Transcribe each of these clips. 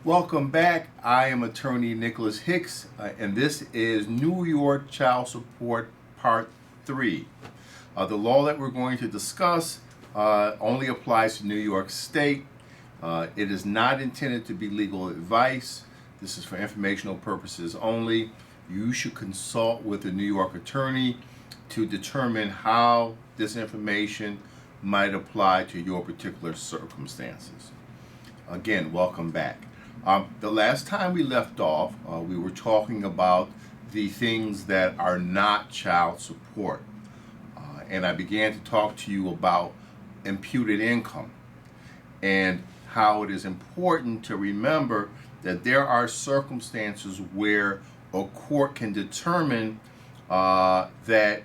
Welcome back. I am attorney Nicholas Hicks, and this is New York Child Support Part 3. The law that we're going to discuss only applies to New York State. It is not intended to be legal advice. This is for informational purposes only. You should consult with a New York attorney to determine how this information might apply to your particular circumstances. Again, welcome back. The last time we left off, we were talking about the things that are not child support. And I began to talk to you about imputed income and how it is important to remember that there are circumstances where a court can determine that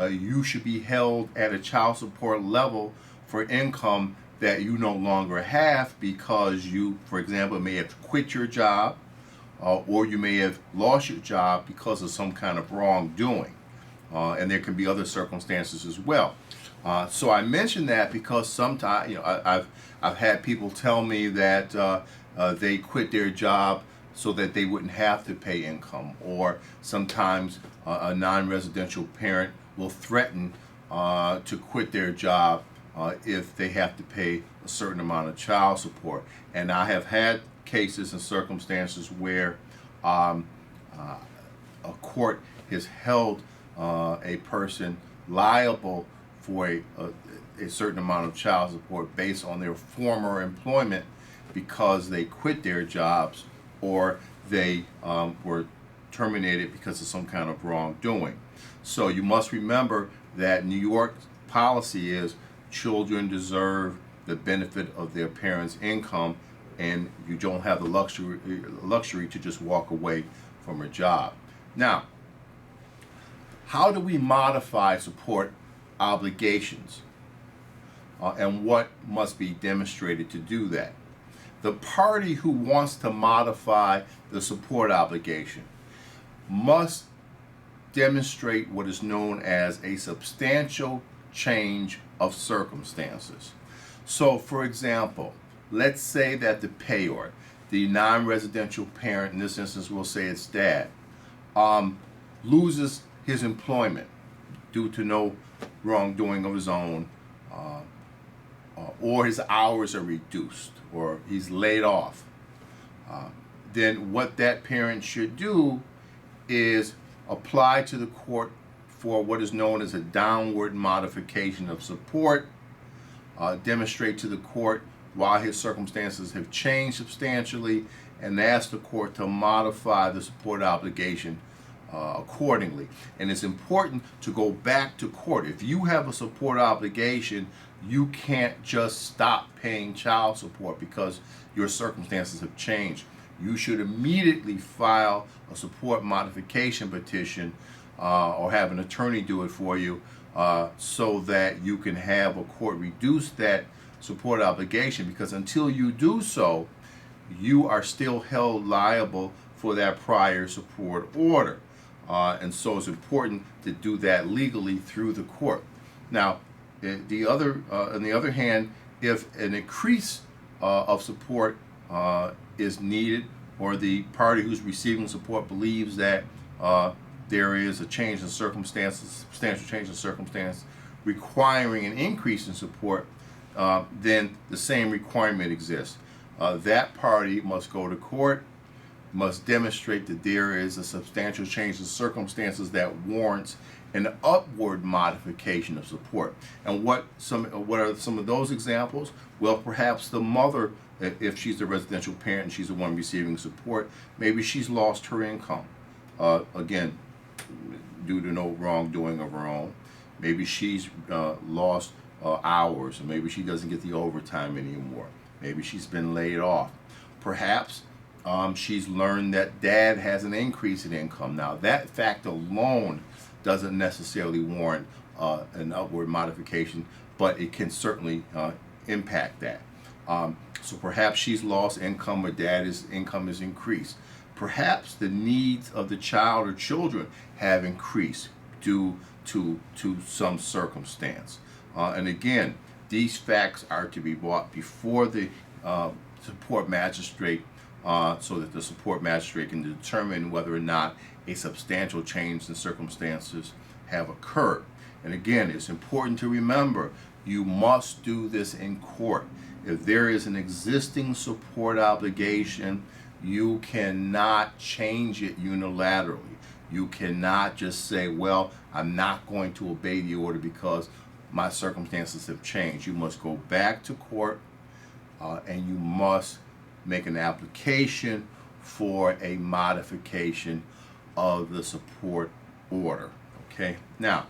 you should be held at a child support level for income that you no longer have because you, for example, may have quit your job or you may have lost your job because of some kind of wrongdoing. And there can be other circumstances as well. So I mention that because sometimes, I've had people tell me that they quit their job so that they wouldn't have to pay income, or sometimes a non-residential parent will threaten to quit their job if they have to pay a certain amount of child support. And I have had cases and circumstances where a court has held a person liable for a certain amount of child support based on their former employment because they quit their jobs or they were terminated because of some kind of wrongdoing. So you must remember that New York's policy is children deserve the benefit of their parents' income, and you don't have the luxury to just walk away from a job. Now, how do we modify support obligations, and what must be demonstrated to do that? The party who wants to modify the support obligation must demonstrate what is known as a substantial change of circumstances. So, for example, let's say that the payor, the non-residential parent, in this instance we'll say it's dad, loses his employment due to no wrongdoing of his own, or his hours are reduced, or he's laid off. Then what that parent should do is apply to the court for what is known as a downward modification of support, demonstrate to the court why his circumstances have changed substantially, and ask the court to modify the support obligation accordingly. And it's important to go back to court. If you have a support obligation, you can't just stop paying child support because your circumstances have changed. You should immediately file a support modification petition or have an attorney do it for you so that you can have a court reduce that support obligation, because until you do so, you are still held liable for that prior support order. And so it's important to do that legally through the court. Now, on the other hand, if an increase of support is needed, or the party who's receiving support believes that there is a change in circumstances, substantial change in circumstance, requiring an increase in support, then the same requirement exists. That party must go to court, must demonstrate that there is a substantial change in circumstances that warrants an upward modification of support. And what are some of those examples? Well, perhaps the mother, if she's the residential parent and she's the one receiving support, maybe she's lost her income, again, due to no wrongdoing of her own. Maybe she's lost hours, or maybe she doesn't get the overtime anymore. Maybe she's been laid off. Perhaps she's learned that dad has an increase in income. Now, that fact alone doesn't necessarily warrant an upward modification, but it can certainly impact that. So perhaps she's lost income, or dad's income is increased. Perhaps the needs of the child or children have increased due to some circumstance. And again, these facts are to be brought before the support magistrate so that the support magistrate can determine whether or not a substantial change in circumstances have occurred. And again, it's important to remember, you must do this in court. If there is an existing support obligation, you cannot change it unilaterally. You cannot just say, well, I'm not going to obey the order because my circumstances have changed. You must go back to court and you must make an application for a modification of the support order. Okay, now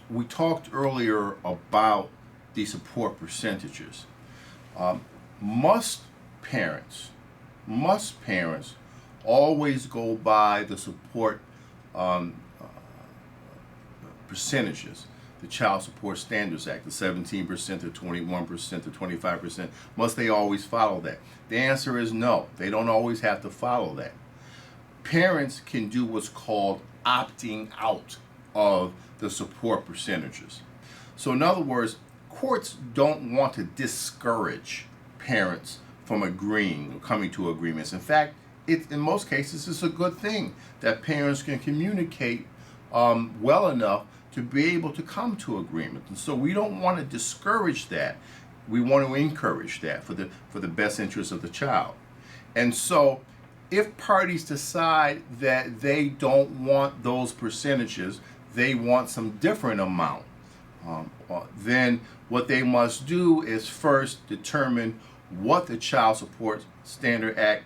we talked earlier about the support percentages. Must parents always go by the support percentages, the Child Support Standards Act, the 17%, the 21%, the 25%? Must they always follow that? The answer is no. They don't always have to follow that. Parents can do what's called opting out of the support percentages. So in other words, courts don't want to discourage parents from agreeing or coming to agreements. In fact, in most cases, it's a good thing that parents can communicate well enough to be able to come to agreement. And so we don't want to discourage that. We want to encourage that for the best interest of the child. And so if parties decide that they don't want those percentages, they want some different amount, then what they must do is first determine what the Child Support Standard Act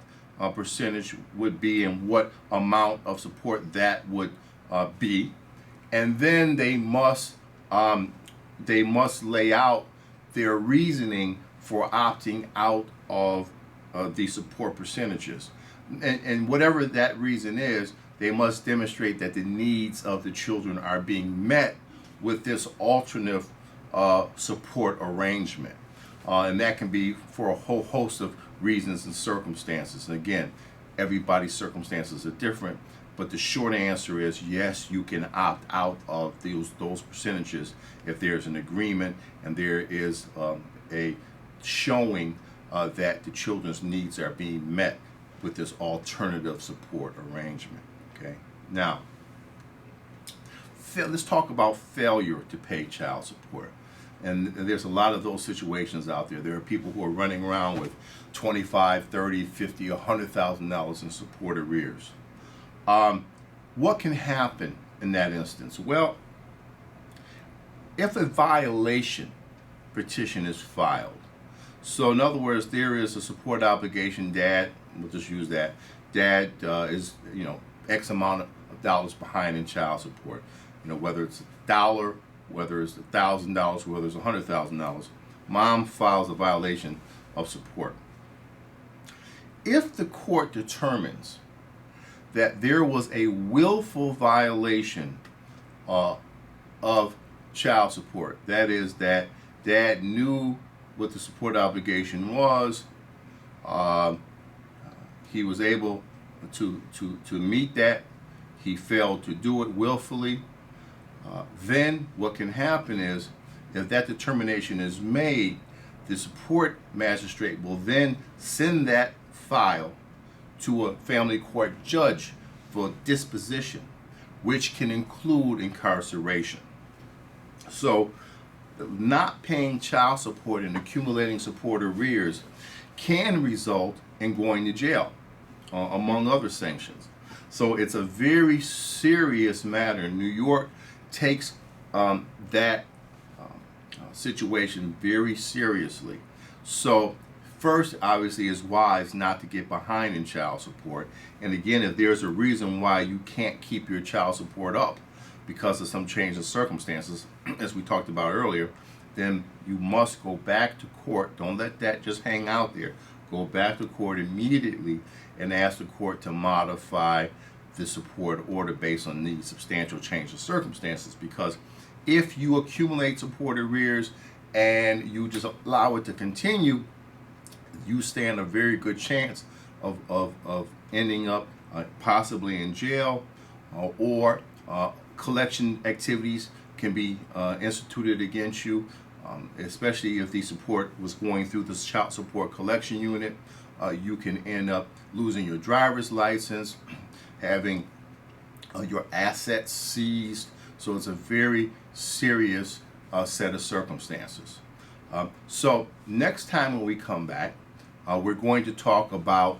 percentage would be and what amount of support that would be, and then they must lay out their reasoning for opting out of the support percentages, and whatever that reason is, they must demonstrate that the needs of the children are being met with this alternative support arrangement. And that can be for a whole host of reasons and circumstances. And again, everybody's circumstances are different, but the short answer is yes, you can opt out of those percentages if there's an agreement and there is a showing that the children's needs are being met with this alternative support arrangement. Okay, now let's talk about failure to pay child support. And there's a lot of those situations out there. There are people who are running around with $25, $30, $50, $100,000 in support arrears. What can happen in that instance? Well, if a violation petition is filed, so in other words, there is a support obligation, dad, we'll just use that, dad is, X amount of dollars behind in child support, whether it's $1, whether it's $1,000, whether it's $100,000, mom files a violation of support. If the court determines that there was a willful violation of child support, that is, that dad knew what the support obligation was, he was able to meet that, he failed to do it willfully, then what can happen is, if that determination is made, the support magistrate will then send that file to a family court judge for disposition, which can include incarceration. So not paying child support and accumulating support arrears can result in going to jail, among other sanctions. So it's a very serious matter. New York takes that situation very seriously. So first, obviously, it's wise not to get behind in child support. And again, if there's a reason why you can't keep your child support up because of some change in circumstances, as we talked about earlier, then you must go back to court. Don't let that just hang out there. Go back to court immediately and ask the court to modify the support order based on the substantial change in circumstances, because if you accumulate support arrears and you just allow it to continue, you stand a very good chance of ending up possibly in jail, or collection activities can be instituted against you, especially if the support was going through the child support collection unit. You can end up losing your driver's license, having your assets seized. So it's a very serious set of circumstances. So next time when we come back, we're going to talk about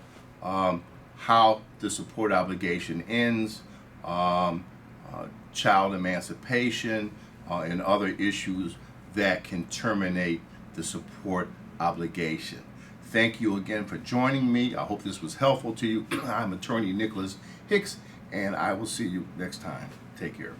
how the support obligation ends, child emancipation, and other issues that can terminate the support obligation. Thank you again for joining me. I hope this was helpful to you. I'm attorney Nicholas Hicks, and I will see you next time. Take care.